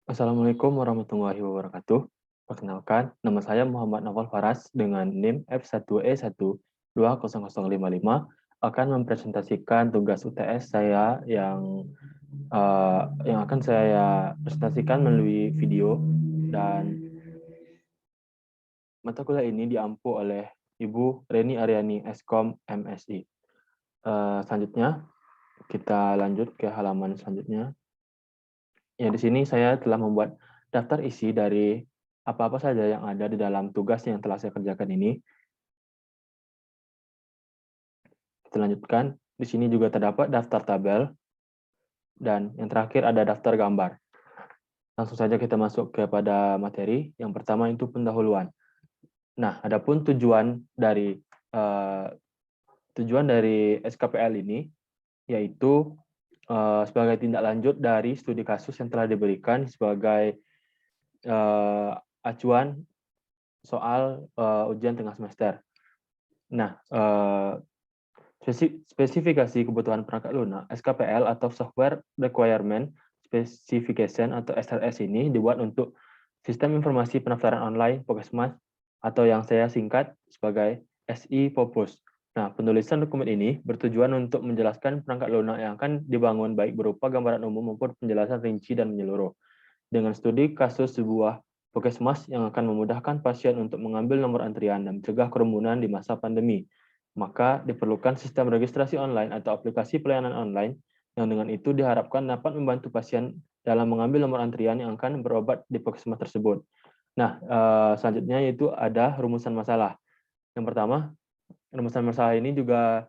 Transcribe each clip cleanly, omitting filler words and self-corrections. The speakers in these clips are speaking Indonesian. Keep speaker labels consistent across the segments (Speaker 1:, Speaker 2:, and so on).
Speaker 1: Assalamualaikum warahmatullahi wabarakatuh. Perkenalkan, nama saya Muhammad Naufal Faras dengan NIM F1E1200055 akan mempresentasikan tugas UTS saya yang akan saya presentasikan melalui video, dan mata kuliah ini diampu oleh Ibu Reni Aryani Eskom MSI. Selanjutnya kita lanjut ke halaman selanjutnya. Ya, di sini saya telah membuat daftar isi dari apa-apa saja yang ada di dalam tugas yang telah saya kerjakan ini. Kita lanjutkan. Di sini juga terdapat daftar tabel, dan yang terakhir ada daftar gambar. Langsung saja kita masuk kepada materi. Yang pertama itu pendahuluan. Nah, adapun tujuan dari SKPL ini yaitu sebagai tindak lanjut dari studi kasus yang telah diberikan sebagai acuan soal ujian tengah semester. Nah, spesifikasi kebutuhan perangkat lunak SKPL atau Software Requirement Specification atau SRS ini dibuat untuk Sistem Informasi Pendaftaran Online Puskesmas atau yang saya singkat sebagai SI Popus. Nah, penulisan dokumen ini bertujuan untuk menjelaskan perangkat lunak yang akan dibangun baik berupa gambaran umum maupun penjelasan rinci dan menyeluruh. Dengan studi kasus sebuah Puskesmas yang akan memudahkan pasien untuk mengambil nomor antrian dan mencegah kerumunan di masa pandemi, maka diperlukan sistem registrasi online atau aplikasi pelayanan online yang dengan itu diharapkan dapat membantu pasien dalam mengambil nomor antrian yang akan berobat di puskesmas tersebut. Nah, selanjutnya yaitu ada rumusan masalah. Yang pertama, rumusan masalah ini juga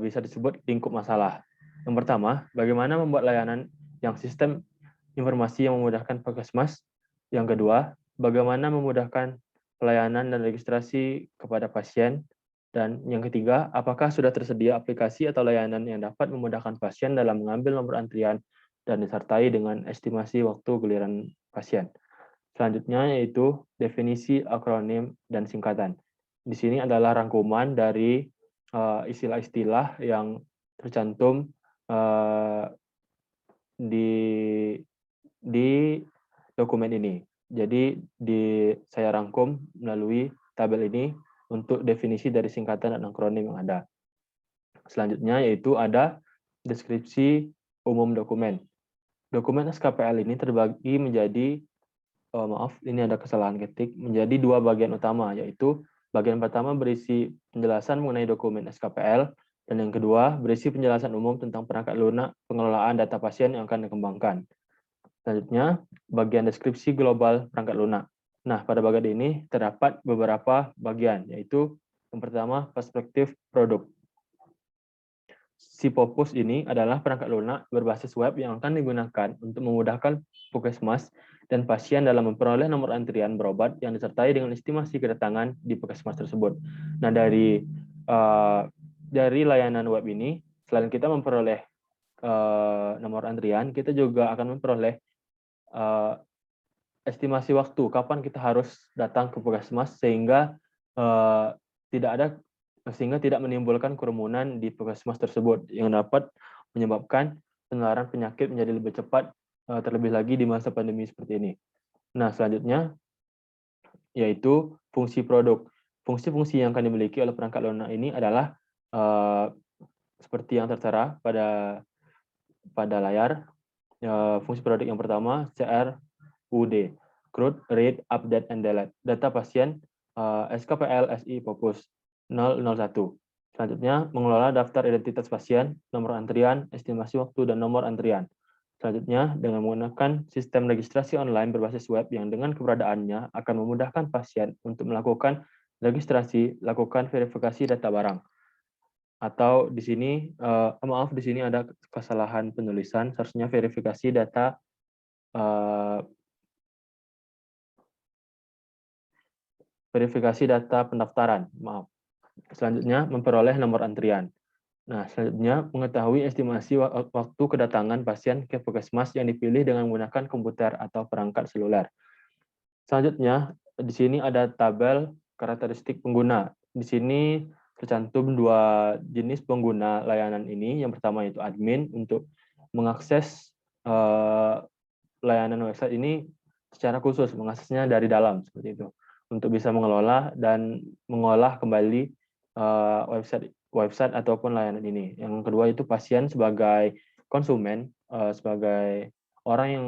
Speaker 1: bisa disebut lingkup masalah. Yang pertama, bagaimana membuat layanan yang sistem informasi yang memudahkan puskesmas. Yang kedua, bagaimana memudahkan pelayanan dan registrasi kepada pasien. Dan yang ketiga, apakah sudah tersedia aplikasi atau layanan yang dapat memudahkan pasien dalam mengambil nomor antrian dan disertai dengan estimasi waktu giliran pasien. Selanjutnya yaitu definisi, akronim, dan singkatan. Di sini adalah rangkuman dari istilah-istilah yang tercantum di dokumen ini. Jadi saya rangkum melalui tabel ini untuk definisi dari singkatan dan akronim yang ada. Selanjutnya yaitu ada deskripsi umum dokumen. Dokumen SKPL ini terbagi menjadi, ini ada kesalahan ketik, menjadi dua bagian utama, yaitu bagian pertama berisi penjelasan mengenai dokumen SKPL, dan yang kedua berisi penjelasan umum tentang perangkat lunak pengelolaan data pasien yang akan dikembangkan. Selanjutnya, bagian deskripsi global perangkat lunak. Nah, pada bagian ini terdapat beberapa bagian, yaitu yang pertama, perspektif produk. Si Popus ini adalah perangkat lunak berbasis web yang akan digunakan untuk memudahkan puskesmas dan pasien dalam memperoleh nomor antrian berobat yang disertai dengan estimasi kedatangan di puskesmas tersebut. Nah, dari layanan web ini, selain kita memperoleh nomor antrian, kita juga akan memperoleh estimasi waktu kapan kita harus datang ke puskesmas sehingga tidak menimbulkan kerumunan di puskesmas tersebut yang dapat menyebabkan penularan penyakit menjadi lebih cepat, terlebih lagi di masa pandemi seperti ini. Nah, selanjutnya yaitu fungsi produk. Fungsi-fungsi yang akan dimiliki oleh perangkat lunak ini adalah seperti yang tertera pada layar. Fungsi produk yang pertama CRUD, Create, Read, Update, and Delete. Data pasien SKPL SI Popus 001. Selanjutnya, mengelola daftar identitas pasien, nomor antrian, estimasi waktu, dan nomor antrian. Selanjutnya, dengan menggunakan sistem registrasi online berbasis web yang dengan keberadaannya akan memudahkan pasien untuk melakukan registrasi, lakukan verifikasi data barang. Atau di sini, di sini ada kesalahan penulisan, seharusnya verifikasi data pendaftaran, maaf. Selanjutnya, memperoleh nomor antrian. Nah, selanjutnya, mengetahui estimasi waktu kedatangan pasien ke puskesmas yang dipilih dengan menggunakan komputer atau perangkat seluler. Selanjutnya, di sini ada tabel karakteristik pengguna. Di sini tercantum dua jenis pengguna layanan ini. Yang pertama itu admin untuk mengakses layanan website ini secara khusus, mengaksesnya dari dalam, seperti itu, untuk bisa mengelola dan mengolah kembali website ataupun layanan ini. Yang kedua itu pasien sebagai konsumen, sebagai orang yang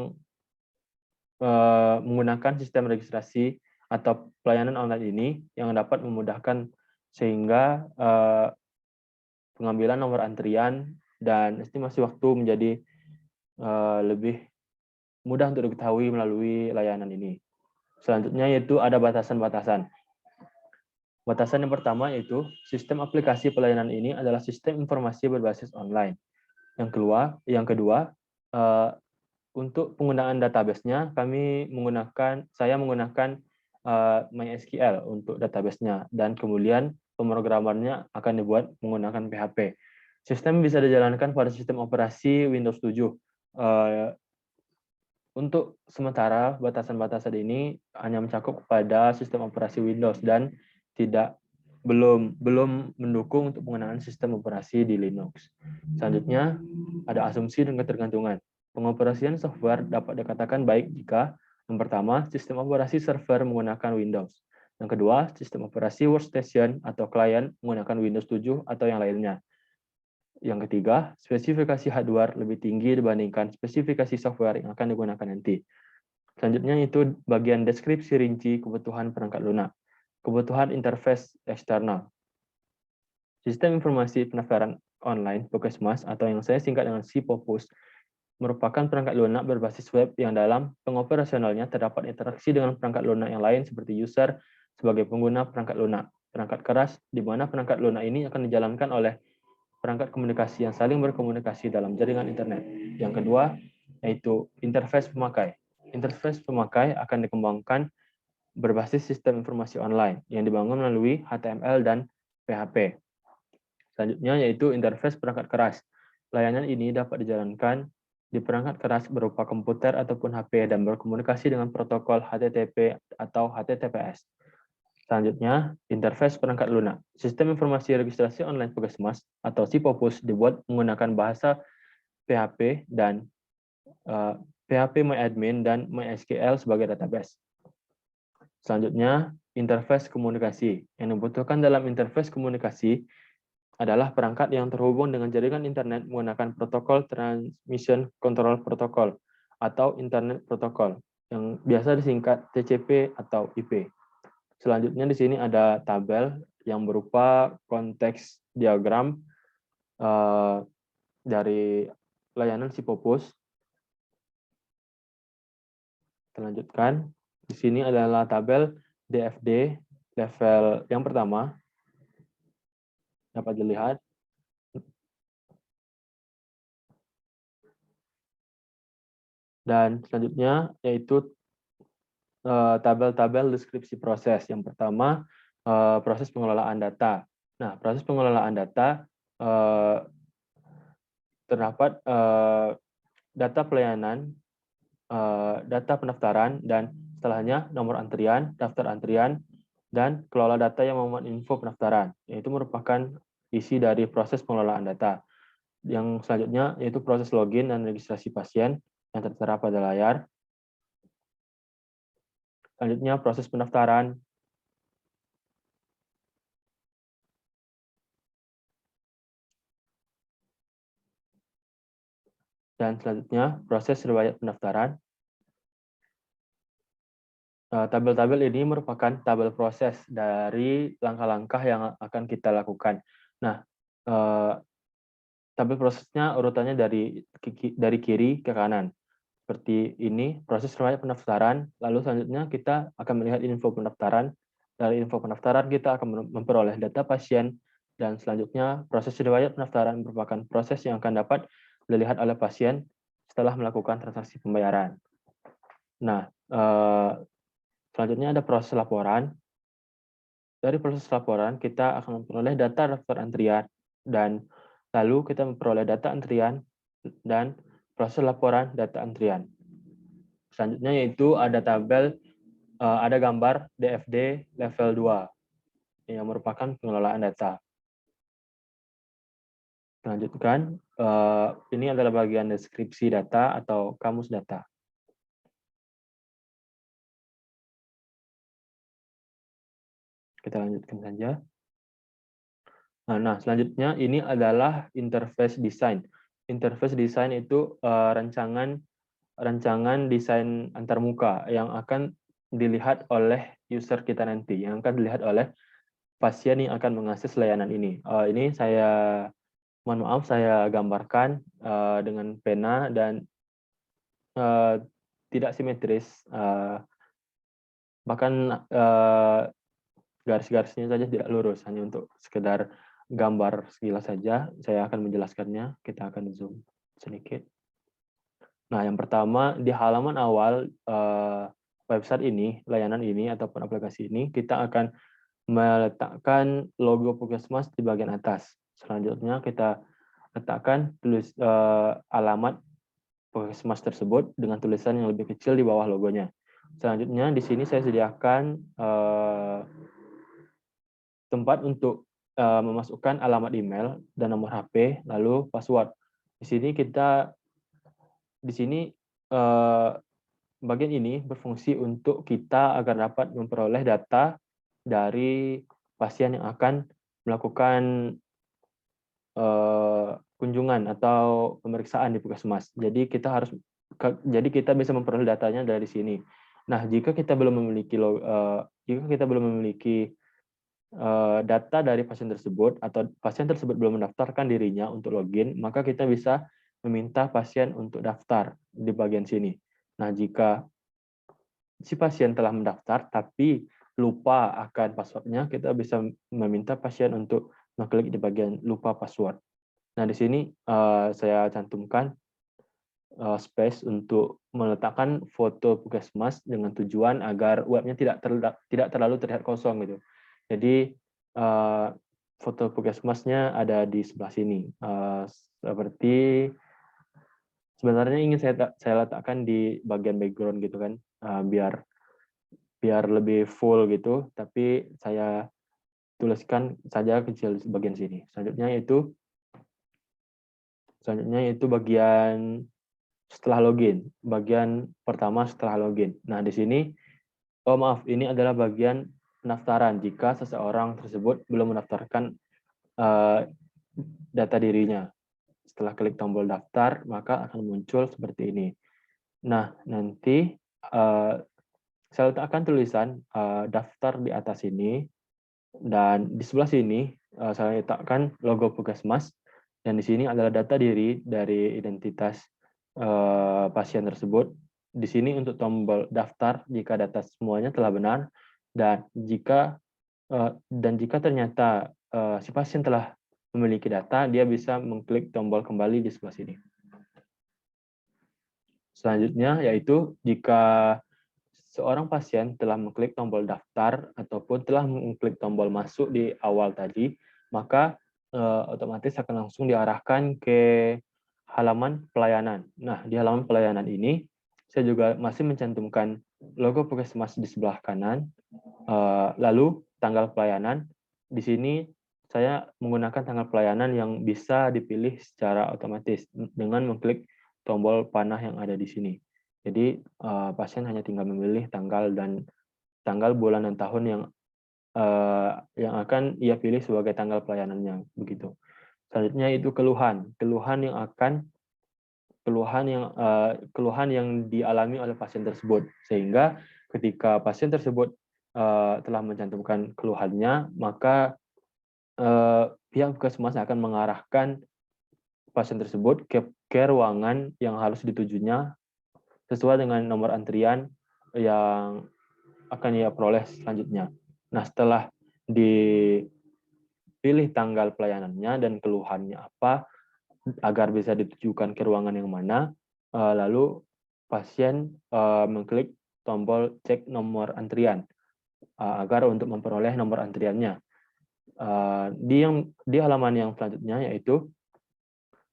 Speaker 1: menggunakan sistem registrasi atau pelayanan online ini yang dapat memudahkan sehingga pengambilan nomor antrian dan estimasi waktu menjadi lebih mudah untuk diketahui melalui layanan ini. Selanjutnya yaitu ada batasan-batasan. Batasan yang pertama yaitu sistem aplikasi pelayanan ini adalah sistem informasi berbasis online. Yang kedua untuk penggunaan database-nya saya menggunakan MySQL untuk database-nya dan kemudian pemrogramannya akan dibuat menggunakan PHP. Sistem bisa dijalankan pada sistem operasi Windows 7. Untuk sementara batasan-batasan ini hanya mencakup pada sistem operasi Windows dan belum mendukung untuk penggunaan sistem operasi di Linux. Selanjutnya ada asumsi dan ketergantungan. Pengoperasian software dapat dikatakan baik jika yang pertama, sistem operasi server menggunakan Windows. Yang kedua, sistem operasi workstation atau klien menggunakan Windows 7 atau yang lainnya. Yang ketiga, spesifikasi hardware lebih tinggi dibandingkan spesifikasi software yang akan digunakan nanti. Selanjutnya itu bagian deskripsi rinci kebutuhan perangkat lunak. Kebutuhan interface eksternal. Sistem informasi pendaftaran online Puskesmas atau yang saya singkat dengan SIPOPUS merupakan perangkat lunak berbasis web yang dalam pengoperasionalnya terdapat interaksi dengan perangkat lunak yang lain seperti user sebagai pengguna perangkat lunak. Perangkat keras, di mana perangkat lunak ini akan dijalankan oleh perangkat komunikasi yang saling berkomunikasi dalam jaringan internet. Yang kedua, yaitu interface pemakai. Interface pemakai akan dikembangkan berbasis sistem informasi online yang dibangun melalui HTML dan PHP. Selanjutnya, yaitu interface perangkat keras. Layanan ini dapat dijalankan di perangkat keras berupa komputer ataupun HP dan berkomunikasi dengan protokol HTTP atau HTTPS. Selanjutnya, interface perangkat lunak. Sistem informasi registrasi online Puskesmas atau SIPOPUS dibuat menggunakan bahasa PHP dan PHP MyAdmin dan MySQL sebagai database. Selanjutnya, interface komunikasi. Yang dibutuhkan dalam interface komunikasi adalah perangkat yang terhubung dengan jaringan internet menggunakan protokol Transmission Control Protocol atau Internet Protocol, yang biasa disingkat TCP atau IP. Selanjutnya di sini ada tabel yang berupa konteks diagram dari layanan SIPOPUS. Selanjutkan, di sini adalah tabel DFD level yang pertama. Dapat dilihat. Dan selanjutnya yaitu tabel-tabel deskripsi proses. Yang pertama, proses pengelolaan data. Nah, proses pengelolaan data terdapat data pelayanan, data pendaftaran, dan setelahnya nomor antrian, daftar antrian, dan kelola data yang memuat info pendaftaran. Yaitu merupakan isi dari proses pengelolaan data. Yang selanjutnya yaitu proses login dan registrasi pasien yang tertera pada layar. Selanjutnya proses pendaftaran. Dan selanjutnya proses riwayat pendaftaran. Tabel-tabel ini merupakan tabel proses dari langkah-langkah yang akan kita lakukan. Nah, tabel prosesnya urutannya dari kiri ke kanan. Seperti ini, proses riwayat pendaftaran, lalu selanjutnya kita akan melihat info pendaftaran. Dari info pendaftaran kita akan memperoleh data pasien, dan selanjutnya proses riwayat pendaftaran merupakan proses yang akan dapat dilihat oleh pasien setelah melakukan transaksi pembayaran. Nah, selanjutnya ada proses laporan. Dari proses laporan, kita akan memperoleh data daftar antrian, dan lalu kita memperoleh data antrian dan proses laporan data antrian. Selanjutnya yaitu ada tabel, ada gambar DFD level 2 yang merupakan pengelolaan data. Selanjutkan, ini adalah bagian deskripsi data atau kamus data. Kita lanjutkan saja. Nah, selanjutnya ini adalah interface design. Interface design itu rancangan desain antarmuka yang akan dilihat oleh user kita nanti, yang akan dilihat oleh pasien yang akan mengakses layanan ini. Ini mohon maaf, saya gambarkan dengan pena dan tidak simetris, bahkan garis-garisnya saja tidak lurus, hanya untuk sekedar gambar sekilas saja. Saya akan menjelaskannya. Kita akan zoom sedikit. Nah, yang pertama di halaman awal website ini, layanan ini ataupun aplikasi ini, kita akan meletakkan logo Puskesmas di bagian atas. Selanjutnya kita letakkan alamat Puskesmas tersebut dengan tulisan yang lebih kecil di bawah logonya. Selanjutnya di sini saya sediakan tempat untuk memasukkan alamat email dan nomor HP, lalu password. Di sini bagian ini berfungsi untuk kita agar dapat memperoleh data dari pasien yang akan melakukan kunjungan atau pemeriksaan di Puskesmas. Jadi kita bisa memperoleh datanya dari sini. Nah, jika kita belum memiliki data dari pasien tersebut atau pasien tersebut belum mendaftarkan dirinya untuk login, maka kita bisa meminta pasien untuk daftar di bagian sini. Nah, jika si pasien telah mendaftar tapi lupa akan passwordnya, kita bisa meminta pasien untuk mengklik di bagian lupa password. Nah, di sini saya cantumkan space untuk meletakkan foto Puskesmas dengan tujuan agar webnya tidak terlalu terlihat kosong gitu. Jadi foto Puskesmasnya ada di sebelah sini. Seperti sebenarnya ingin saya letakkan di bagian background gitu kan, biar lebih full gitu. Tapi saya tuliskan saja kecil di bagian sini. Selanjutnya itu bagian setelah login, bagian pertama setelah login. Nah, di sini, ini adalah bagian pendaftaran jika seseorang tersebut belum mendaftarkan data dirinya. Setelah klik tombol daftar, maka akan muncul seperti ini. Nah, nanti saya letakkan tulisan daftar di atas ini, dan di sebelah sini saya letakkan logo Puskesmas, dan di sini adalah data diri dari identitas pasien tersebut. Di sini untuk tombol daftar jika data semuanya telah benar, dan jika ternyata si pasien telah memiliki data, dia bisa mengklik tombol kembali di sebelah sini. Selanjutnya yaitu jika seorang pasien telah mengklik tombol daftar ataupun telah mengklik tombol masuk di awal tadi, maka otomatis akan langsung diarahkan ke halaman pelayanan. Nah, di halaman pelayanan ini saya juga masih mencantumkan logo Puskesmas di sebelah kanan, lalu tanggal pelayanan. Di sini saya menggunakan tanggal pelayanan yang bisa dipilih secara otomatis dengan mengklik tombol panah yang ada di sini. Jadi pasien hanya tinggal memilih tanggal, bulan, dan tahun yang akan ia pilih sebagai tanggal pelayanannya, begitu. Selanjutnya itu keluhan yang dialami oleh pasien tersebut, sehingga ketika pasien tersebut telah mencantumkan keluhannya, maka pihak Puskesmas akan mengarahkan pasien tersebut ke ruangan yang harus ditujunya sesuai dengan nomor antrian yang akan ia peroleh selanjutnya. Nah, setelah dipilih tanggal pelayanannya dan keluhannya apa, agar bisa ditujukan ke ruangan yang mana, lalu pasien mengklik tombol cek nomor antrian agar untuk memperoleh nomor antriannya. Di halaman yang selanjutnya yaitu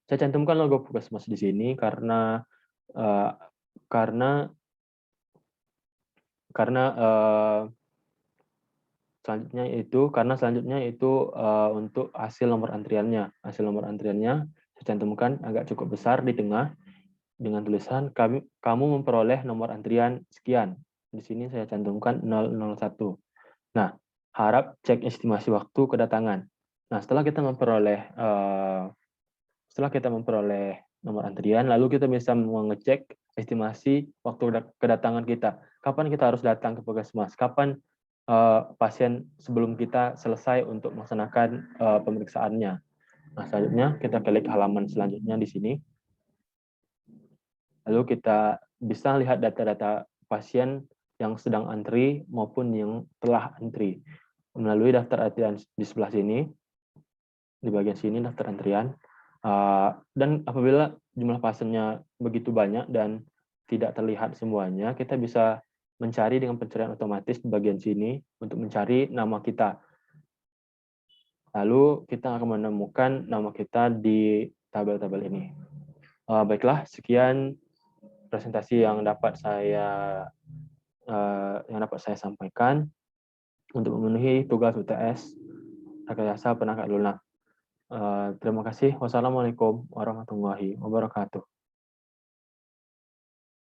Speaker 1: saya cantumkan logo Puskesmas di sini karena selanjutnya itu untuk hasil nomor antriannya. Hasil nomor antriannya saya cantumkan agak cukup besar di tengah dengan tulisan kamu memperoleh nomor antrian sekian. Di sini saya cantumkan 001. Nah, harap cek estimasi waktu kedatangan. Nah, setelah kita memperoleh nomor antrian, lalu kita bisa mengecek estimasi waktu kedatangan kita. Kapan kita harus datang ke puskesmas? Kapan pasien sebelum kita selesai untuk melaksanakan pemeriksaannya. Nah, selanjutnya kita klik halaman selanjutnya di sini. Lalu kita bisa lihat data-data pasien yang sedang antri maupun yang telah antri melalui daftar antrian di sebelah sini, di bagian sini daftar antrian. Dan apabila jumlah pasiennya begitu banyak dan tidak terlihat semuanya, kita bisa mencari dengan pencarian otomatis di bagian sini untuk mencari nama kita. Lalu kita akan menemukan nama kita di tabel-tabel ini. Baiklah, sekian presentasi yang dapat saya sampaikan untuk memenuhi tugas UTS Rekayasa Penangkap Lunak. Terima kasih. Wassalamualaikum warahmatullahi wabarakatuh.